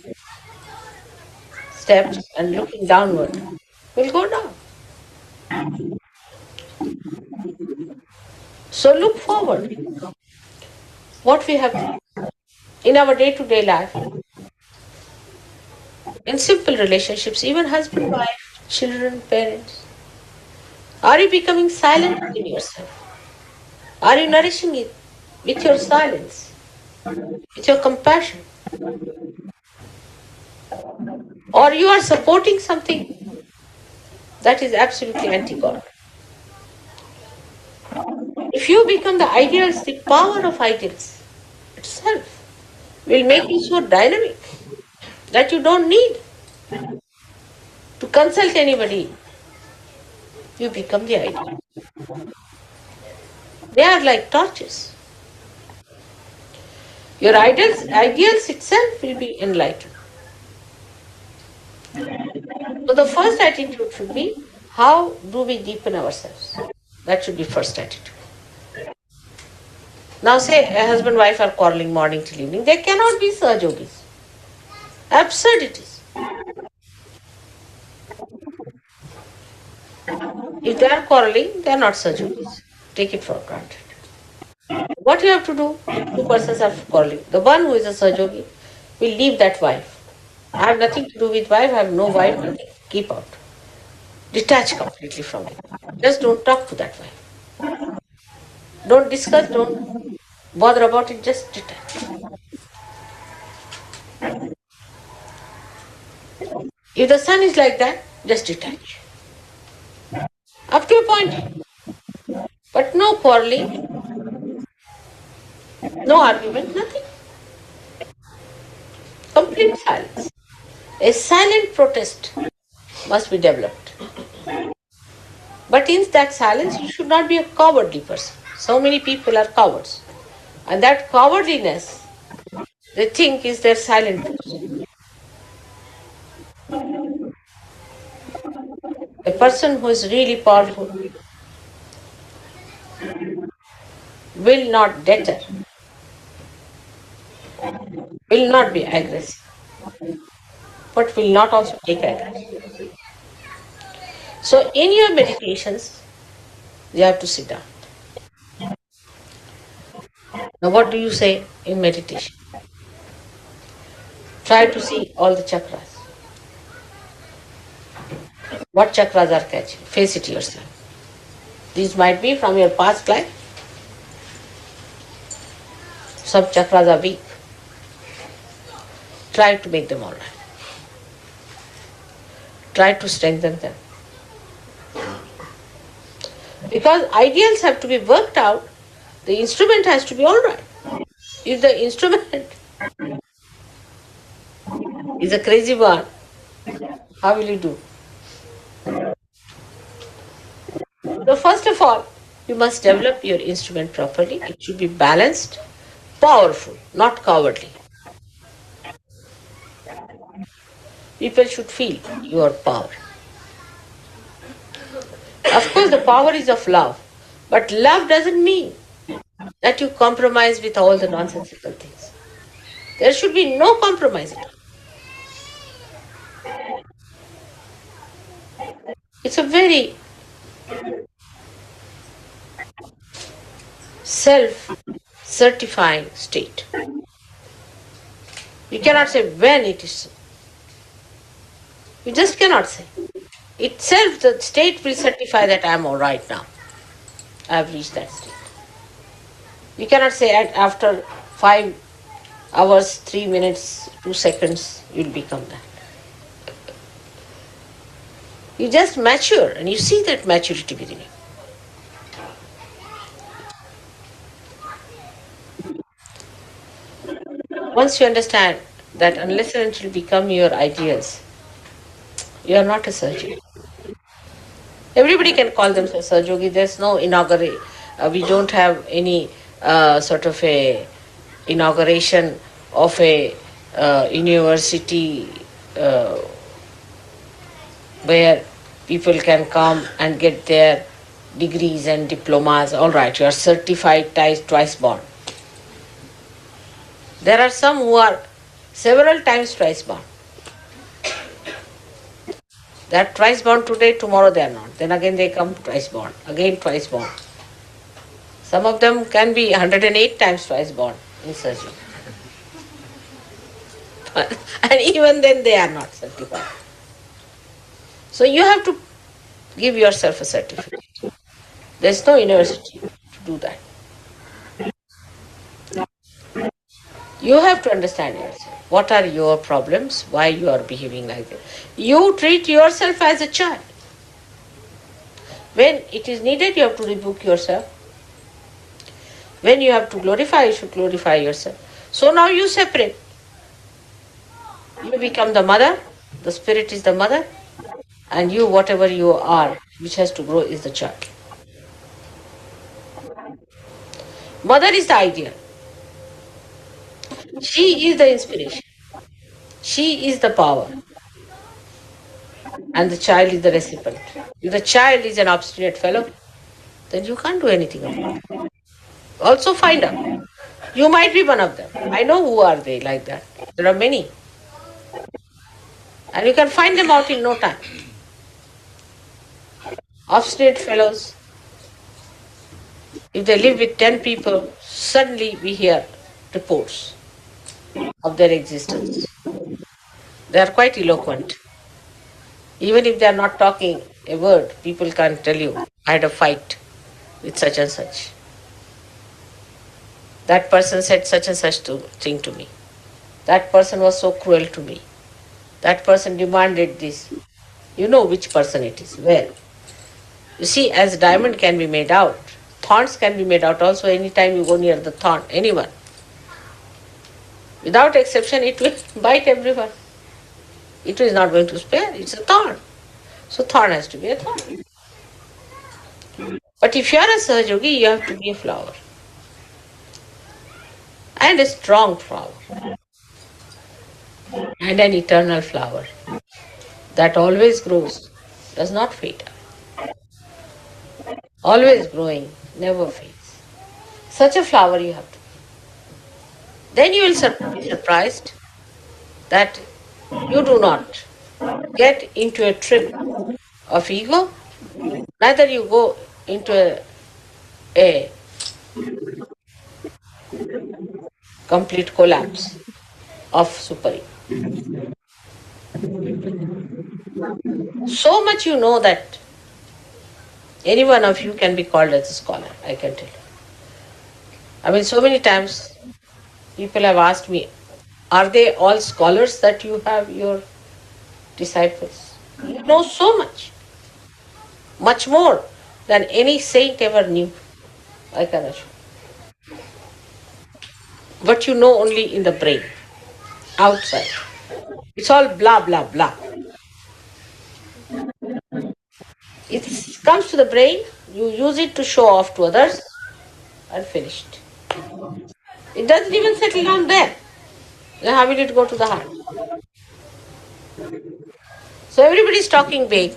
steps and looking downward will go down. So look forward. What we have in our day-to-day life, in simple relationships, even husband, wife, children, parents. Are you becoming silent within yourself? Are you nourishing it with your silence, with your compassion? Or you are supporting something that is absolutely anti-God? If you become the ideals, the power of ideals itself will make you so dynamic that you don't need to consult anybody. You become the ideal. They are like torches. Your ideals itself will be enlightened. So the first attitude should be, how do we deepen ourselves? That should be first attitude. Now say a husband and wife are quarreling morning till evening. They cannot be Sahajogis. Absurdities. If they are quarreling, they are not Sahajogis. Take it for granted. What you have to do? Two persons are quarreling. The one who is a Sahajogi will leave that wife. I have nothing to do with wife, I have no wife, nothing. Keep out. Detach completely from it. Just don't talk to that wife. Don't discuss, don't bother about it, just detach. If the son is like that, just detach. Up to a point. But no quarreling, no argument, nothing. Complete silence. A silent protest must be developed. But in that silence, you should not be a cowardly person. So many people are cowards. And that cowardliness, they think, is their silent person. A person who is really powerful will not deter, will not be aggressive, but will not also take aggression. So in your meditations, you have to sit down. Now what do you say in meditation? Try to see all the chakras. What chakras are catching? Face it yourself. These might be from your past life. Some chakras are weak. Try to make them all right. Try to strengthen them. Because ideals have to be worked out, the instrument has to be all right. If the instrument is a crazy one, how will you do? So first of all, you must develop your instrument properly. It should be balanced, powerful, not cowardly. People should feel your power. Of course, the power is of love, but love doesn't mean that you compromise with all the nonsensical things. There should be no compromise at all. It's a very self-certifying state. You cannot say when it is so. You just cannot say. Itself, the state will certify that I am all right now. I have reached that state. You cannot say after 5 hours, 3 minutes, 2 seconds, you will become that. You just mature and you see that maturity within you. Once you understand that unless and until you become your ideals, you are not a surgeon. Everybody can call themselves Sahajogi. There's no inauguration. We don't have any sort of a inauguration of a university where people can come and get their degrees and diplomas. All right, you are certified twice born. There are some who are several times twice born. They are twice born today, tomorrow they are not. Then again they come twice born, again twice born. Some of them can be 108 times twice born in surgery. And even then they are not certified. So you have to give yourself a certificate. There's no university to do that. You have to understand yourself. What are your problems? Why you are behaving like that? You treat yourself as a child. When it is needed, you have to rebuke yourself. When you have to glorify, you should glorify yourself. So now you separate. You become the mother, the spirit is the mother, and you, whatever you are, which has to grow, is the child. Mother is the ideal. She is the inspiration. She is the power. And the child is the recipient. If the child is an obstinate fellow, then you can't do anything about it. Also find out. You might be one of them. I know who are they like that. There are many. And you can find them out in no time. Obstinate fellows, if they live with 10 people, suddenly we hear reports of their existence. They are quite eloquent. Even if they are not talking a word, people can tell you, I had a fight with such and such. That person said such and such thing to me. That person was so cruel to me. That person demanded this. You know which person it is, where. You see, as diamond can be made out, thorns can be made out also anytime you go near the thorn, anyone. Without exception, it will bite everyone. It is not going to spare, it's a thorn. So thorn has to be a thorn. But if you are a Sahajogi, you have to be a flower. And a strong flower. And an eternal flower that always grows, does not fade. Always growing, never fades. Such a flower you have to be. Then you will be surprised that you do not get into a trip of ego, neither you go into a complete collapse of super ego. So much you know that any one of you can be called as a scholar, I can tell you. I mean, so many times people have asked me, are they all scholars that you have your disciples? You know so much more than any saint ever knew, I can assure. But you know only in the brain, outside. It's all blah, blah, blah. It comes to the brain, you use it to show off to others, and finished. It doesn't even settle down there. Then how will it go to the heart? So everybody is talking big.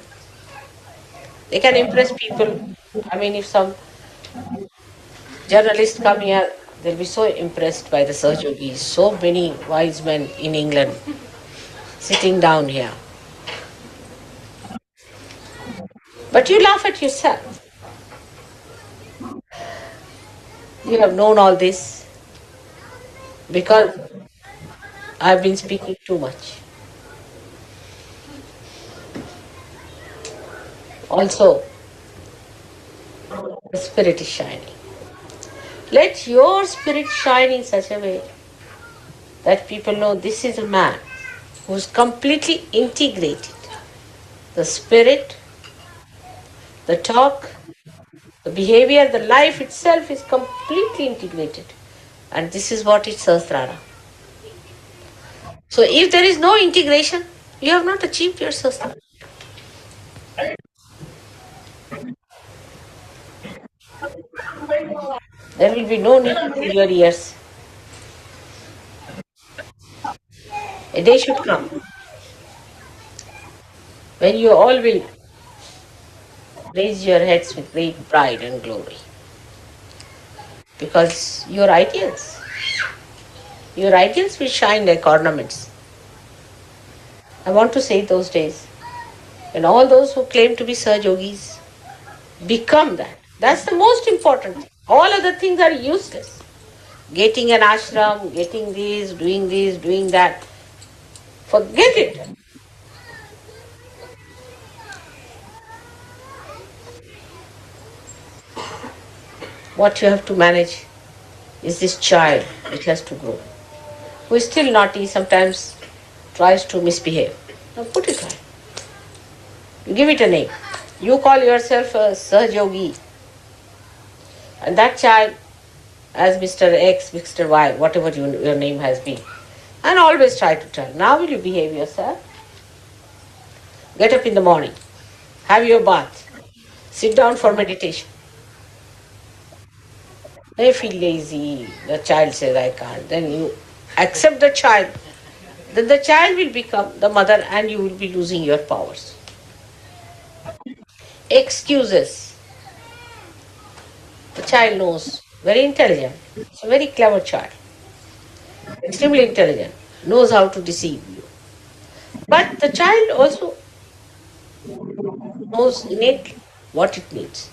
They can impress people. I mean, if some journalists come here, they'll be so impressed by the Sahajogis. So many wise men in England sitting down here. But you laugh at yourself. You have known all this because I've been speaking too much. Also, the spirit is shining. Let your spirit shine in such a way that people know this is a man who's completely integrated. The spirit, the talk, the behavior, the life itself is completely integrated. And this is what is Sahasrara. So if there is no integration, you have not achieved your Sahasrara. There will be no need for your ears. A day should come when you all will raise your heads with great pride and glory. Because your ideals will shine like ornaments. I want to say those days when all those who claim to be Sahajogis become that. That's the most important thing. All other things are useless. Getting an ashram, getting this, doing that. Forget it. What you have to manage is this child which has to grow, who is still naughty, sometimes tries to misbehave. Now put it right. You give it a name. You call yourself a Sahajogi. And that child, as Mr. X, Mr. Y, whatever your name has been, and always try to tell, now will you behave yourself? Get up in the morning, have your bath, sit down for meditation. They feel lazy, the child says, I can't. Then you accept the child, then the child will become the mother and you will be losing your powers. Excuses. The child knows, very intelligent. It's a very clever child, extremely intelligent, knows how to deceive you. But the child also knows innately what it needs.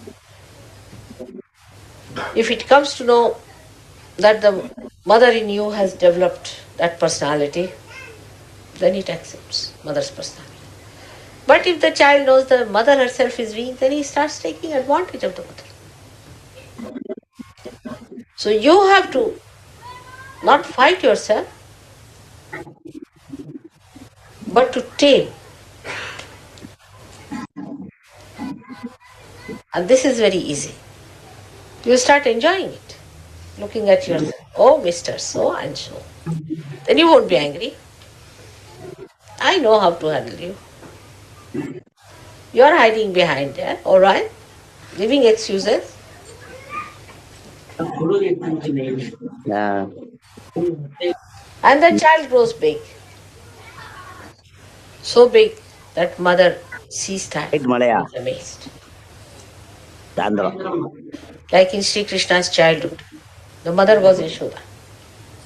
If it comes to know that the mother in you has developed that personality, then it accepts mother's personality. But if the child knows the mother herself is weak, then he starts taking advantage of the mother. So you have to not fight yourself, but to tame. And this is very easy. You start enjoying it, looking at yourself. Oh, Mr. So and so. Then you won't be angry. I know how to handle you. You are hiding behind there, all right? Giving excuses. Yeah. And the child grows big. So big that mother sees that Right, Malaya. and is amazed. Dandra. Like in Sri Krishna's childhood. The mother was Yashoda.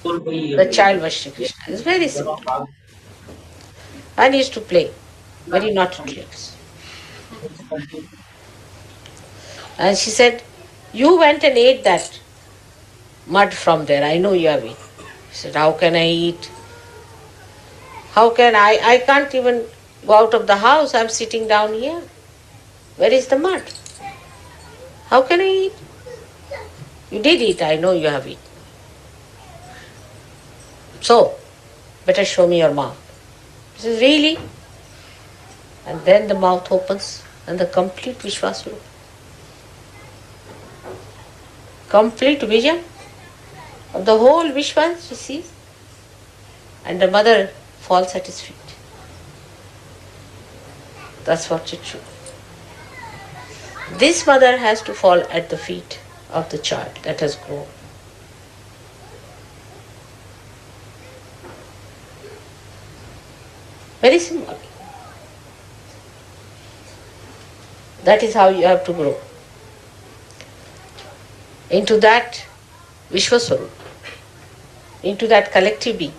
The child was Sri Krishna. It's very simple. And he used to play very naughty tricks. And she said, you went and ate that mud from there. I know you have eaten. He said, how can I eat? How can I? I can't even go out of the house. I'm sitting down here. Where is the mud? How can I eat? You did eat. I know you have eaten. So, better show me your mouth. He says, really? And then the mouth opens and the complete Vishwasvarupa. Complete vision of the whole Vishwa she sees. And the mother falls at his feet. That's what it should. This mother has to fall at the feet of the child that has grown. Very symbolic. That is how you have to grow into that Vishwaswarup, into that collective being,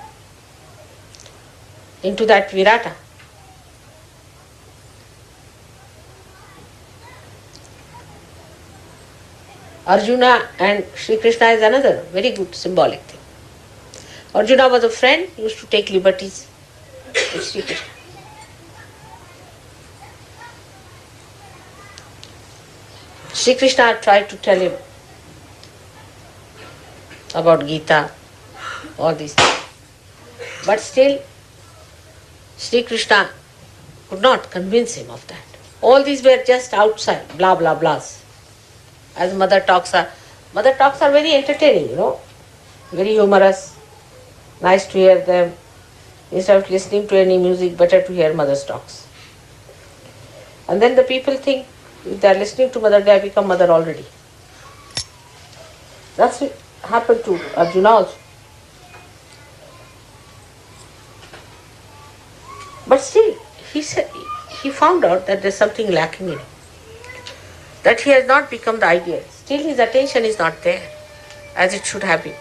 into that Virata. Arjuna and Sri Krishna is another very good symbolic thing. Arjuna was a friend, used to take liberties with Sri Krishna. Sri Krishna tried to tell him about Gita, all these things. But still, Sri Krishna could not convince him of that. All these were just outside, blah, blah, blahs. As mother talks are very entertaining, very humorous, nice to hear them. Instead of listening to any music, better to hear mother's talks. And then the people think, if they are listening to mother, they have become mother already. That's what happened to Arjuna also. But still, he found out that there's something lacking in him. That he has not become the ideal. Still his attention is not there as it should have been.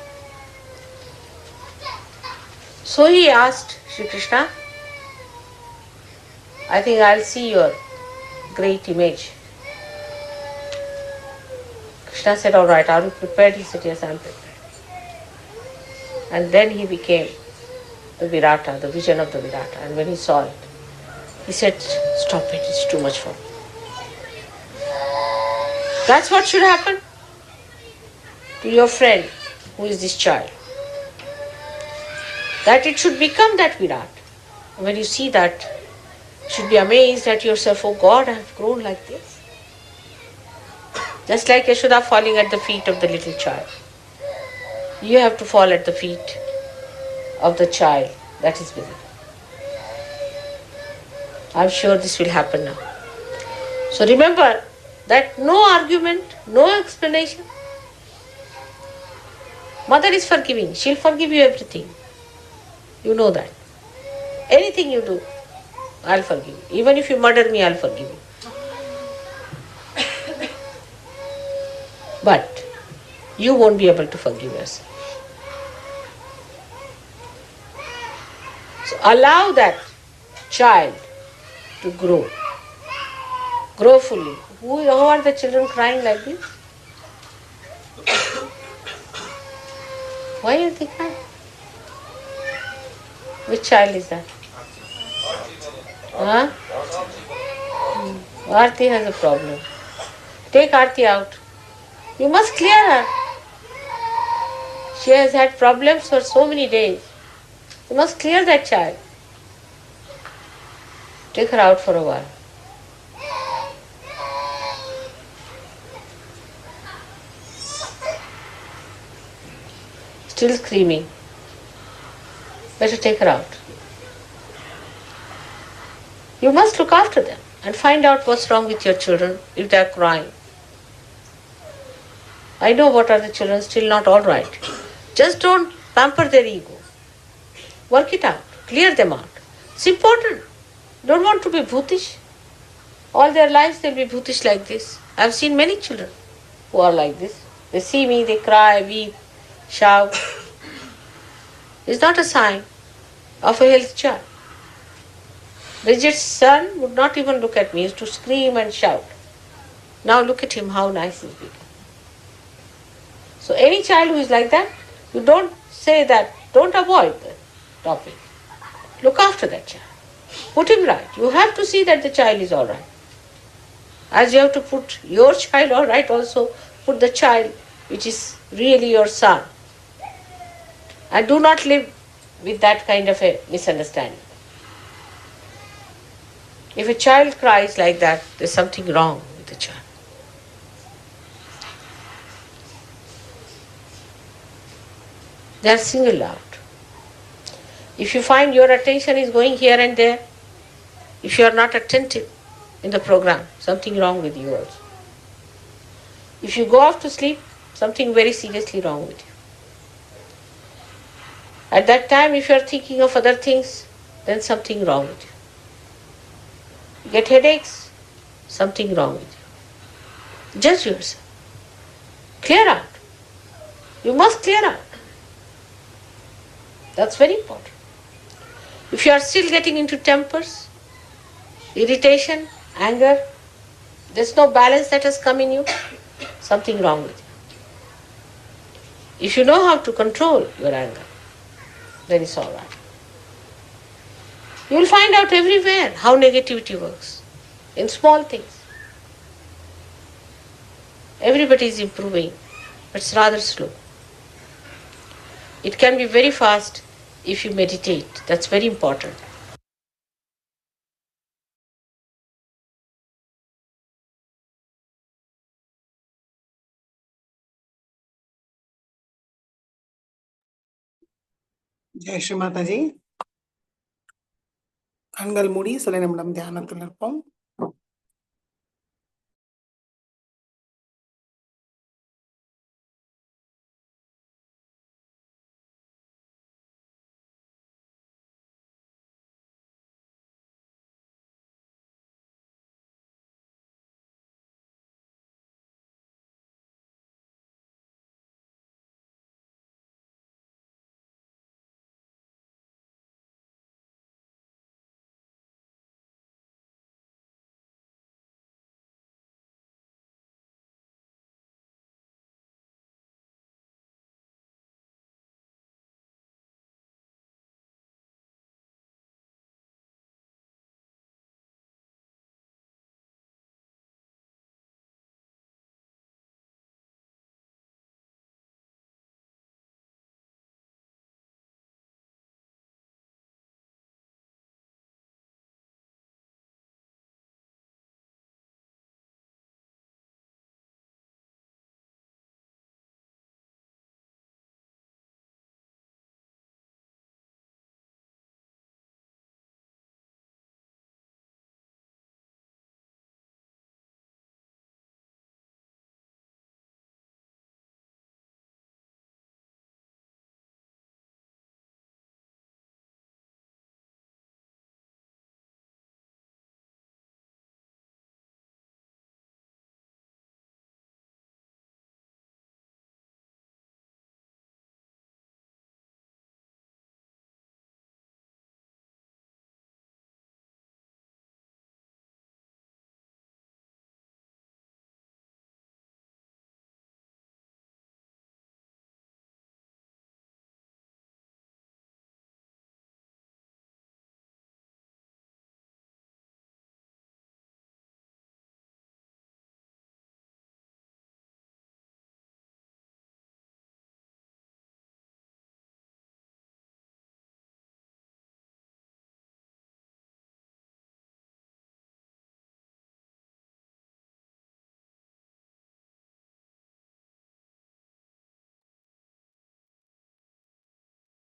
So he asked Sri Krishna, I think I'll see your great image. Krishna said, all right, are you prepared? He said, yes, I am prepared. And then he became the Virata, the vision of the Virata. And when he saw it, he said, stop it, it's too much for me. That's what should happen to your friend who is this child. That it should become that Virat. When you see that, you should be amazed at yourself, oh God, I have grown like this. Just like Yashoda falling at the feet of the little child. You have to fall at the feet of the child that is within. I'm sure this will happen now. So remember that no argument, no explanation. Mother is forgiving. She'll forgive you everything. You know that. Anything you do, I'll forgive you. Even if you murder me, I'll forgive you. But you won't be able to forgive yourself. So allow that child to grow. Grow fully. How are the children crying like this? Why are they crying? Which child is that? Huh? Aarti has a problem. Take Aarti out. You must clear her. She has had problems for so many days. You must clear that child. Take her out for a while. Still screaming. Better take her out. You must look after them and find out what's wrong with your children if they are crying. I know what are the children still not all right. Just don't pamper their ego. Work it out. Clear them out. It's important. Don't want to be bhutish. All their lives they'll be bhutish like this. I've seen many children who are like this. They see me, they cry, weep, shout. It's not a sign of a healthy child. Bridget's son would not even look at me. He used to scream and shout. Now look at him, how nice he's become. So any child who is like that, you don't say that, don't avoid the topic. Look after that child. Put him right. You have to see that the child is all right. As you have to put your child all right also, put the child which is really your son. And do not live with that kind of a misunderstanding. If a child cries like that, there's something wrong with the child. They are singled out. If you find your attention is going here and there, if you are not attentive in the program, something wrong with you also. If you go off to sleep, something very seriously wrong with you. At that time, if you are thinking of other things, then something wrong with you. You get headaches, something wrong with you. Judge yourself. Clear out. You must clear out. That's very important. If you are still getting into tempers, irritation, anger, there's no balance that has come in you, something wrong with you. If you know how to control your anger, then it's all right. You will find out everywhere how negativity works, in small things. Everybody is improving, but it's rather slow. It can be very fast if you meditate. That's very important. Jai Sri Mataji. கண்கள் மூடி சில நிமிடம் தியானத்தில் இருப்போம்.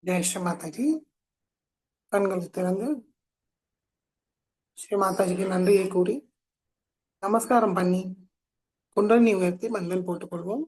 ஜெய் ஸ்ரீ மாதாஜி. கண்களை திறந்து ஸ்ரீ மாதாஜிக்கு நன்றியை கூறி நமஸ்காரம் பண்ணி குண்டலினி உயர்த்தி மஞ்சள் போட்டுக்கொள்வோம்.